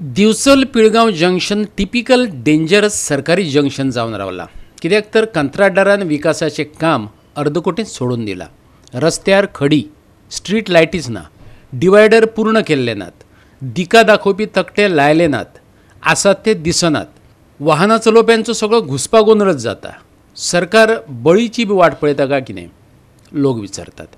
Bicholim Pilgaon junction typical dangerous सरकारी junction जावन रावला। कित्याक तर कंत्राटदारान विकासाचे काम अर्दकोटीत सोडून दिला। रस्त्यार खडी, स्ट्रीट लायटीच ना, डिवायडर पूर्ण केल्ले नात, दिका दाखोवपी तकटे लायले नात, आसात ते दिसनात। वाहनां चलोवप्यांचो सगळो घुसपागोंदळच जाता। सरकार बळीची बी वाट पळयता काय कितें, लोक विचारतात।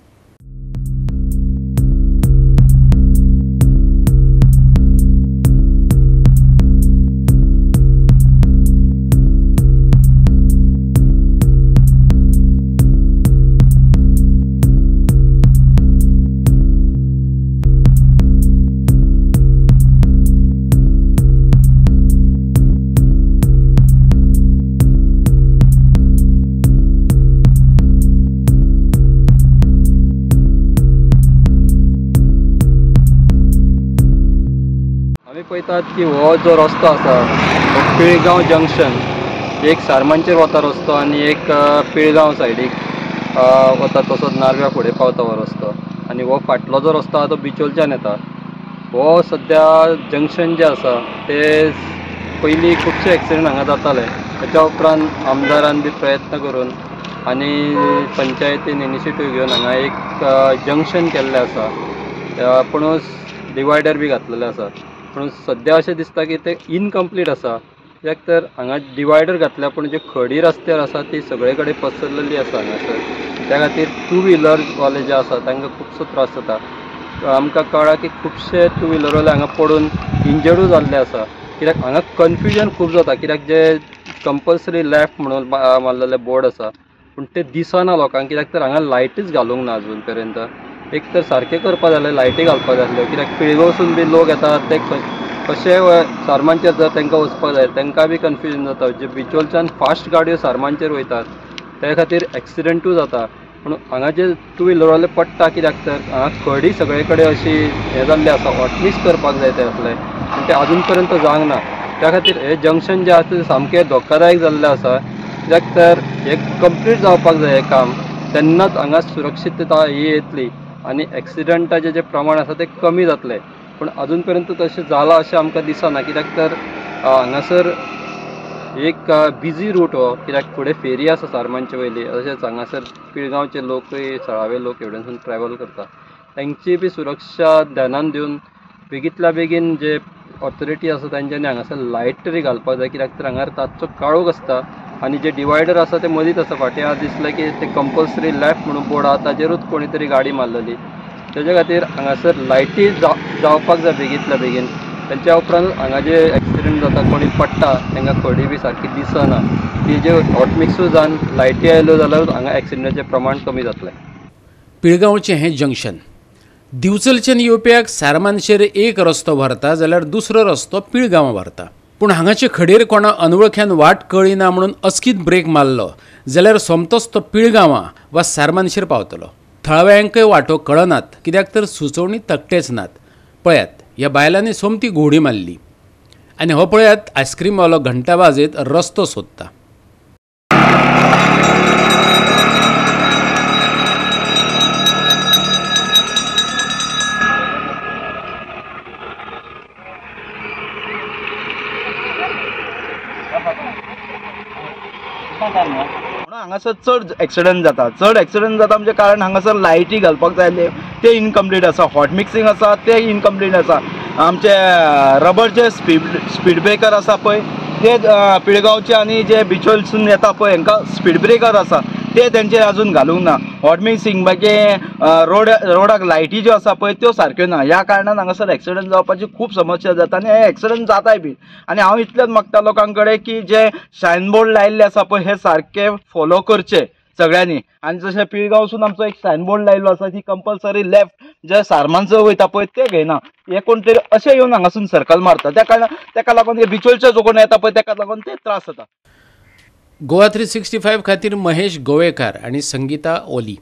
आमी पळयतात की हो जो रस्तो आसा तो पिळगांव जंक्शन, एक सारमांचेर वता रस्तो आनी एक पिळगांव सायडीक वता, तसोच नारव्या फुडें पावता हो रस्तो। आनी हो फाटलो जो रस्तो आसा तो बिचोलच्यान येता। हो सद्या जंक्शन जे आसा ते पयलीं खुबशे एक्सिडेंट हांगा जाताले। ताच्या उपरांत आमदारान बी प्रयत्न करून आनी पंचायतीन इनिशिएटीव घेवन हांगा एक जंक्शन केल्लें आसा, पुणूच डिवायडर बी घातलेले आसा। पूण सद्या अशें दिसता की ते इनकम्प्लीट आसा, कित्याक तर हांगा डिवायडर घातल्या पूण जे खडी रस्त्यार आसा ती सगळे कडेन पसरलेली आसा हांगासर। त्या खातीर टू व्हिलर वाले जे आसा तांकां खुबसो त्रास जाता। आमकां कळ्ळां की खुबशे टू व्हिलरवाले हांगा पडून इंजर्डूय जाल्ले आसा, कित्याक हांगा कन्फ्युजन खूब जाता। कित्याक जे कंपल्सरी लेफ्ट म्हणून मारलेले बोर्ड आसा पूण ते दिसना लोकांक, कित्याक तर हांगा लायटीच घालूंक ना अजून पर्यंत। एक तर सारकें करपा जाय आसलें, लायटी घालपा जाय आसल्यो, कित्याक पिळगांवसून बी लोक येतात ते कशे सारमांचेर जर तांकां वचपाक जाय तांकां बी कन्फ्युजन जाता। जे बिचोलच्यान फास्ट गाडयो सारमांचेर वयतात त्या खातीर एक्सिडेंटूय जाता। पूण हांगा जे टू व्हिलरवाले पडटा कित्याक तर हांगा खडी सगळे कडेन अशी हें जाल्ली आसा, हॉटमिक्स करपाक जाय ते आसले पूण ते अजून पर्यंत जावंक ना। त्या खातीर हे जंक्शन जे आसा ते सामकें धोकादायक जाल्लें आसा, कित्याक तर हे कंप्लीट जावपाक जाय हें काम, तेन्नाच हांगा सुरक्षितता ही येतली आनी एक्सिडेंटाचें जे प्रमाण आसा तें कमी जातलें। पूण अजून पर्यंत तशें जालां अशें आमकां दिसना, कित्याक तर हांगासर एक बिजी रूट हो, कित्याक फुडें फेरी आसा सारमांचे वयली, तशेंच हांगासर पिळगांवचे लोकूय थळावे लोक एवड्यानसून ट्रॅवल करता, तांची बी सुरक्षा ध्यानान दिवन बेगींतल्या बेगीन जे ऑथॉरिटी आसा तांच्यांनी हांगासर लायट तरी घालपाक जाय। कित्याक तर हांगा ताचो काळोख आसता आनी जे डिवायडर आसा ते मदींच आसा। फाटीं आज दिसलें की ते कंपल्सरी लेफ्ट म्हणून बोर्ड आसा ताजेरूच कोणी तरी गाडी मारलेली, तेज्या खातीर हांगासर लायटी जावपाक जाय बेगींतल्या बेगीन। तेच्या उपरांत हांगा जे एक्सिडेंट जाता, कोणी पडटा तांकां खडी बी सारकी दिसना, ती जे हॉटमिक्सूय जावन लायटी आयल्यो जाल्यार हांगा एक्सिडेंटाचें प्रमाण कमी जातलें। पिळगांवचें हें जंक्शन दिवचलच्यान येवप्याक सारमांचेर एक रस्तो व्हरता जाल्यार दुसरो रस्तो पिळगांवां व्हरता। पूण हांगाचे खडेर कोणा अनवळख्यान वाट कळिना म्हणून अचकीत ब्रेक मारलो जाल्यार सोमतोच तो पिळगांवां वा सारमांचेर पावतलो। थळाव्यांकय वाटो कळनात, कित्याक तर सुचोवणी तकटेच नात। पळयात, ह्या बायलांनी सोमती घोडी मारली आनी हो पळयात आयस्क्रीम वालो घंटा वाजयत रस्तो सोदता। हांगासर चड एक्सिडेंट जाता म्हणजे कारण हांगासर लायटी घालपाक जाय ते इनकम्प्लीट आसा, हॉट मिक्सिंग आसा ते इनकम्प्लीट आसा। आमचे रबरचे स्पीड ब्रेकर आसा पळय ते पिळगांवचे आनी जे बिचोलसून येता पळय हांकां स्पीड ब्रेकर आसा ते तेंचे अजून घालूंक ना। हॉट मिक्सिंग मागीर रोडाक लायटी ज्यो आसा पळय त्यो सारक्यो ना, ह्या कारणान हांगासर एक्सिडेंट जावपाची खूब समस्या जाता आनी हे एक्सिडेंट जाताय बी। आनी हांव इतलेंच मागता लोकां कडेन की जे सायनबोर्ड लायल्ले आसा पळय हे सारके फॉलो करचे सगळ्यांनी। आनी जशें पिळगांवसून आमचो एक सायनबोर्ड लायल्लो आसा की कंपल्सरी लेफ्ट जे सारमांचो वयता पळय ते घेयना, हे कोण तरी अशें येवन हांगासून सर्कल मारता, त्या कारणान ताका लागून हे बिचोलचे जो कोण येता पळय ताका लागून ते त्रास जाता। गोवा 365 खातीर महेश गोवेकार आनी संगीता ओली।